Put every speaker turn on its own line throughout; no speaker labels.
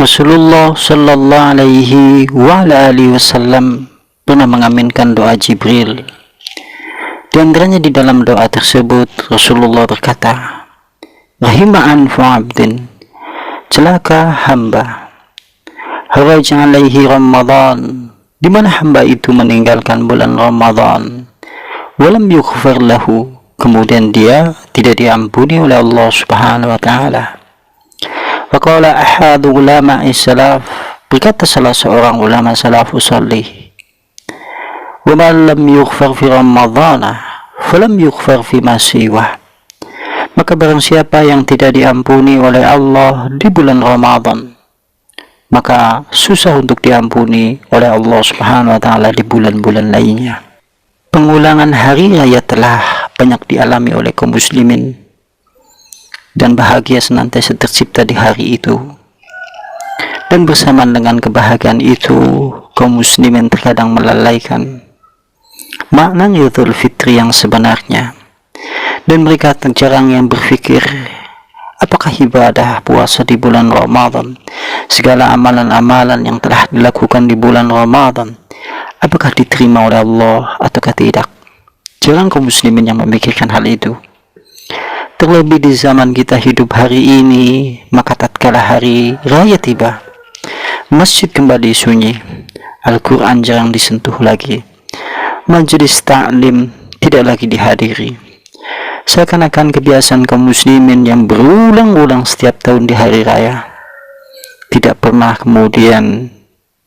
Rasulullah Shallallahu Alaihi Wasallam pernah mengaminkan doa Jibril. Di antaranya di dalam doa tersebut Rasulullah berkata, Rahima anfu abdin, celaka hamba, haraj alaihi Ramadan, di mana hamba itu meninggalkan bulan Ramadan, walam yughfar lahu, kemudian dia tidak diampuni oleh Allah Subhanahu wa taala. Faqala ahadu ulama salaf, berkata salah seorang ulama salafus salih, wa man lam yughfar fi ramadhana falam yughfar fi ma siwah, maka barang siapa yang tidak diampuni oleh Allah di bulan Ramadan, maka susah untuk diampuni oleh Allah Subhanahu wa taala di bulan-bulan lainnya. Pengulangan hari raya telah banyak dialami oleh kaum muslimin, dan bahagia senantiasa tercipta di hari itu. Dan bersamaan dengan kebahagiaan itu, kaum muslimin terkadang melalaikan makna Idul Fitri yang sebenarnya, dan mereka jarang yang berpikir apakah ibadah puasa di bulan Ramadan, segala amalan-amalan yang telah dilakukan di bulan Ramadan, apakah diterima oleh Allah ataukah tidak. Jarang kaum muslimin yang memikirkan hal itu. Terlebih di zaman kita hidup hari ini, maka tatkala hari raya tiba, masjid kembali sunyi, Al-Quran jarang disentuh lagi, majelis ta'lim tidak lagi dihadiri. Seakan-akan kebiasaan kaum muslimin yang berulang-ulang setiap tahun di hari raya tidak pernah kemudian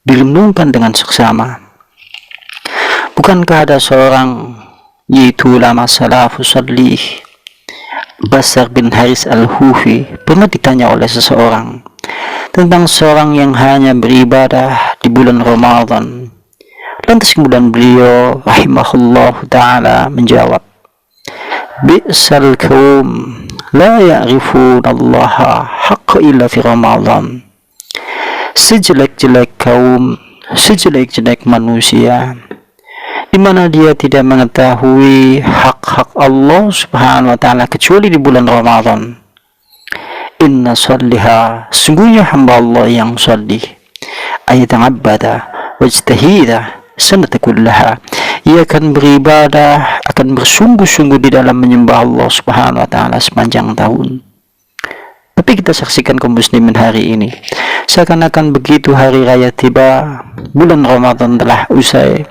direnungkan dengan seksama. Bukankah ada seorang, yaitu ulama salafus salih, Basar bin Haris al-Hufi, pernah ditanya oleh seseorang tentang seorang yang hanya beribadah di bulan Ramadan. Lantas kemudian beliau rahimahullah ta'ala menjawab, Bi'sal kaum la ya'rifun Allah haqqa illa fi Ramadan. Sejelek-jelek kaum, sejelek-jelek manusia, di mana dia tidak mengetahui hak-hak Allah Subhanahu wa taala kecuali di bulan Ramadan. Inna salliha, sungguhnya hamba Allah yang salih, ayata'abbada wajtahida sanatakullaha, ia akan beribadah, akan bersungguh-sungguh di dalam menyembah Allah Subhanahu wa taala sepanjang tahun. Tapi kita saksikan kaum muslimin hari ini, seakan-akan begitu hari raya tiba, bulan Ramadan telah usai,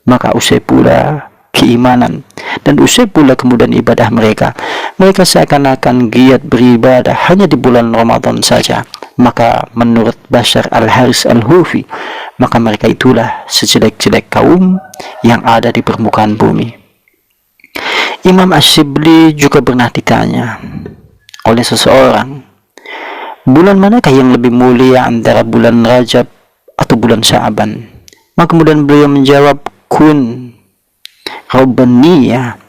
maka usai pula keimanan, dan usai pula kemudian ibadah mereka. Mereka seakan-akan giat beribadah hanya di bulan Ramadan saja. Maka menurut Basar al-Haris al-Hufi, maka mereka itulah sejelek-jelek kaum yang ada di permukaan bumi. Imam Ash-Shibli juga pernah ditanya oleh seseorang, bulan manakah yang lebih mulia antara bulan Rajab atau bulan Sya'ban? Maka kemudian beliau menjawab, kun Rabbaniyah,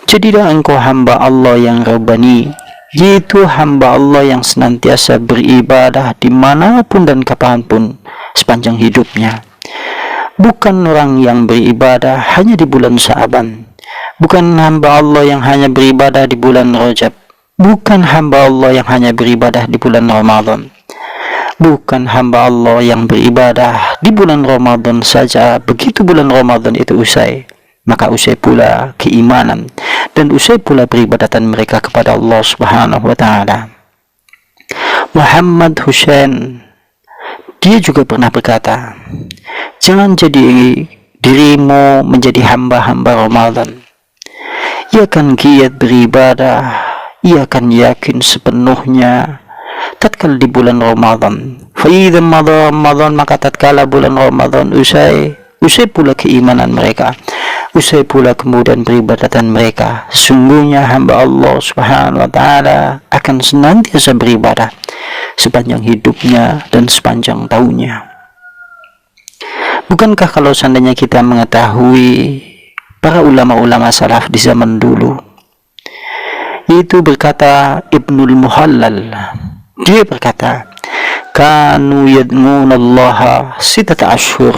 jadilah engkau hamba Allah yang Rabbani, yaitu hamba Allah yang senantiasa beribadah dimanapun dan kapanpun sepanjang hidupnya. Bukan orang yang beribadah hanya di bulan Sya'ban, bukan hamba Allah yang hanya beribadah di bulan Rajab, bukan hamba Allah yang hanya beribadah di bulan Ramadan, bukan hamba Allah yang beribadah di bulan Ramadan saja. Begitu bulan Ramadan itu usai, maka usai pula keimanan, dan usai pula peribadatan mereka kepada Allah Subhanahu wa taala. Muhammad Hussein, dia juga pernah berkata, jangan jadi dirimu menjadi hamba-hamba Ramadan. Ia akan giat beribadah, ia akan yakin sepenuhnya tatkala di bulan Ramadan. Fa idza madha Ramadan, maka tatkala bulan Ramadan usai pula keimanan mereka, usai pula kemudian peribadatan mereka. Sungguhnya hamba Allah Subhanahu wa taala akan senantiasa beribadah sepanjang hidupnya dan sepanjang tahunnya. Bukankah kalau seandainya kita mengetahui para ulama-ulama salaf di zaman dulu, yaitu berkata Ibnul Muhallal, dia berkata, kanu yadmunallaha sitata ashhur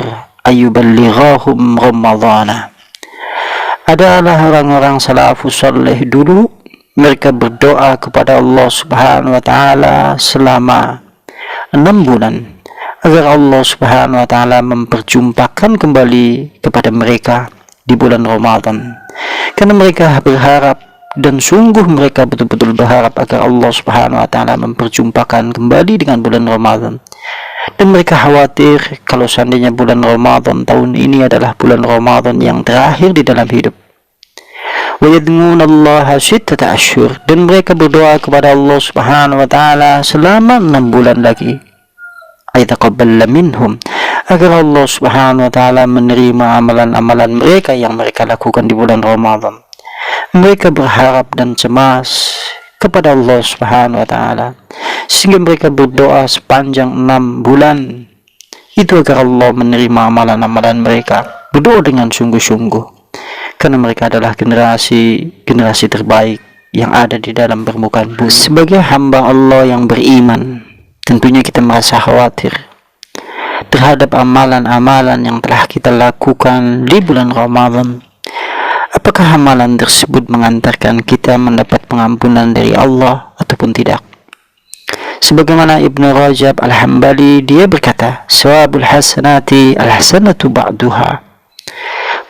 ayyuballighahum Ramadhana. Adalah orang-orang salafus saleh dulu, mereka berdoa kepada Allah Subhanahu wa taala selama 6 bulan agar Allah Subhanahu wa taala memperjumpakan kembali kepada mereka di bulan Ramadan. Karena mereka berharap, dan sungguh mereka betul-betul berharap agar Allah Subhanahu wa taala memperjumpakan kembali dengan bulan Ramadan. Dan mereka khawatir kalau seandainya bulan Ramadan tahun ini adalah bulan Ramadan yang terakhir di dalam hidup. Wa yad'unallaha sittata asyhur, dan mereka berdoa kepada Allah Subhanahu wa taala selama 6 bulan lagi. Ayataqabbal minhum, agar Allah Subhanahu wa taala menerima amalan-amalan mereka yang mereka lakukan di bulan Ramadan. Mereka berharap dan cemas kepada Allah Subhanahu wa taala, sehingga mereka berdoa sepanjang 6 bulan itu agar Allah menerima amalan-amalan mereka. Berdoa dengan sungguh-sungguh, karena mereka adalah generasi terbaik yang ada di dalam permukaan bumi. Sebagai hamba Allah yang beriman, tentunya kita merasa khawatir terhadap amalan-amalan yang telah kita lakukan di bulan Ramadan. Apakah amalan tersebut mengantarkan kita mendapat pengampunan dari Allah ataupun tidak? Sebagaimana Ibnu Rajab Al-Hambali, dia berkata, "Sawabul hasanati al-hasanatu ba'duha."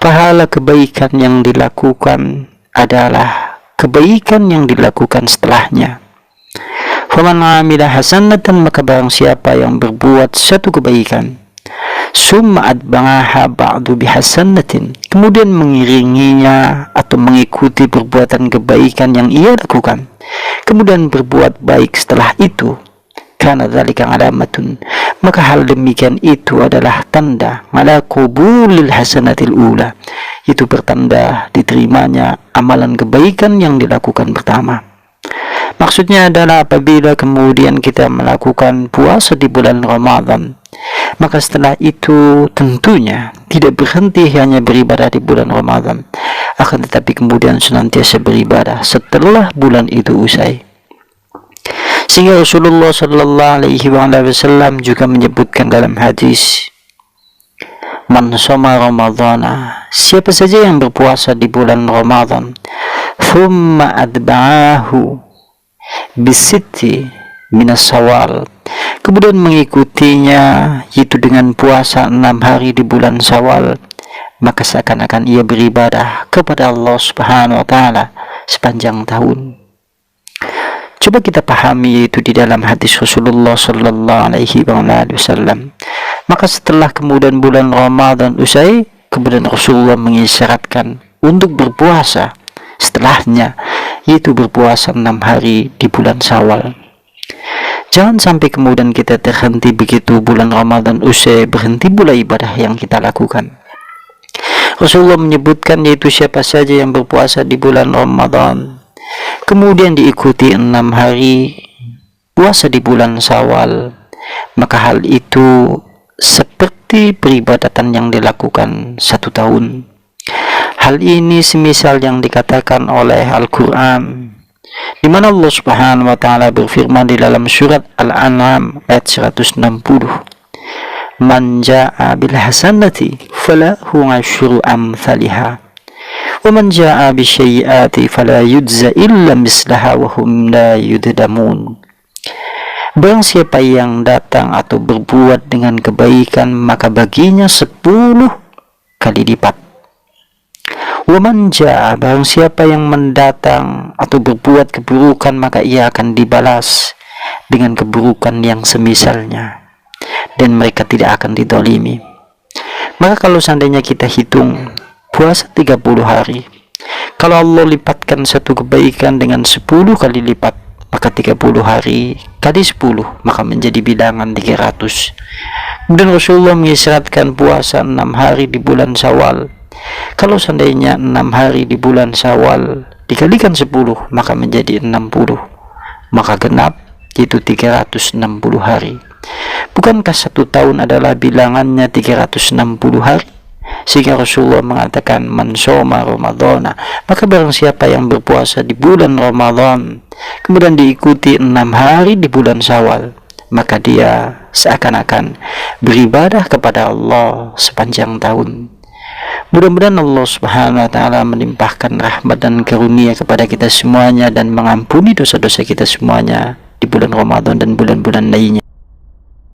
Pahala kebaikan yang dilakukan adalah kebaikan yang dilakukan setelahnya. Faman amila hasanatan, maka barang siapa yang berbuat satu kebaikan, summa adba'aha ba'du bihasanatin, kemudian mengiringinya atau mengikuti perbuatan kebaikan yang ia lakukan, kemudian berbuat baik setelah itu, kana dzalika alamatun, maka hal demikian itu adalah tanda ala qubulil hasanatil ula, itu bertanda diterimanya amalan kebaikan yang dilakukan pertama. Maksudnya adalah apabila kemudian kita melakukan puasa di bulan Ramadan, maka setelah itu tentunya tidak berhenti hanya beribadah di bulan Ramadan, akan tetapi kemudian senantiasa beribadah setelah bulan itu usai. Sehingga Rasulullah sallallahu alaihi wasallam juga menyebutkan dalam hadis, "Man shoma Ramadhana," siapa saja yang berpuasa di bulan Ramadan, "thumma adba'ahu bisitti minas Syawal," kemudian mengikutinya yaitu dengan puasa 6 hari di bulan Syawal, maka seakan-akan ia beribadah kepada Allah Subhanahu wa taala sepanjang tahun. Coba kita pahami yaitu di dalam hadis Rasulullah sallallahu alaihi wasallam. Maka setelah kemudian bulan Ramadan usai, kemudian Rasulullah mengisyaratkan untuk berpuasa setelahnya, yaitu berpuasa 6 hari di bulan Syawal. Jangan sampai kemudian kita terhenti begitu bulan Ramadan usai, berhenti pula ibadah yang kita lakukan. Rasulullah menyebutkan yaitu siapa saja yang berpuasa di bulan Ramadan, kemudian diikuti 6 hari puasa di bulan Syawal, maka hal itu seperti peribadatan yang dilakukan 1 tahun. Hal ini semisal yang dikatakan oleh Al-Quran, di mana Allah Subhanahu wa taala berfirman di dalam surat Al-An'am ayat 160, "Man jaa'a bil hasanati falahu 'asyru amsalha, wa man jaa'a bisyai'ati fala yujza illa mislaha wa hum la yudzamun." Barang siapa yang datang atau berbuat dengan kebaikan, maka baginya 10 kali lipat. Waman jaa, barang siapa yang mendatang atau berbuat keburukan, maka ia akan dibalas dengan keburukan yang semisalnya, dan mereka tidak akan didolimi. Maka kalau seandainya kita hitung puasa 30 hari, kalau Allah lipatkan satu kebaikan dengan 10 kali lipat, maka 30 hari kali 10 maka menjadi bilangan 300. Kemudian Rasulullah mengisyaratkan puasa 6 hari di bulan Syawal. Kalau seandainya 6 hari di bulan Syawal dikalikan 10 maka menjadi 60, maka genap yaitu 360 hari. Bukankah 1 tahun adalah bilangannya 360 hari? Sehingga Rasulullah mengatakan, "Man shoma Ramadhana," maka barang siapa yang berpuasa di bulan Ramadan kemudian diikuti 6 hari di bulan Syawal, maka dia seakan-akan beribadah kepada Allah sepanjang tahun. Mudah-mudahan Allah Subhanahu wa taala melimpahkan rahmat dan karunia kepada kita semuanya dan mengampuni dosa-dosa kita semuanya di bulan Ramadan dan bulan-bulan lainnya.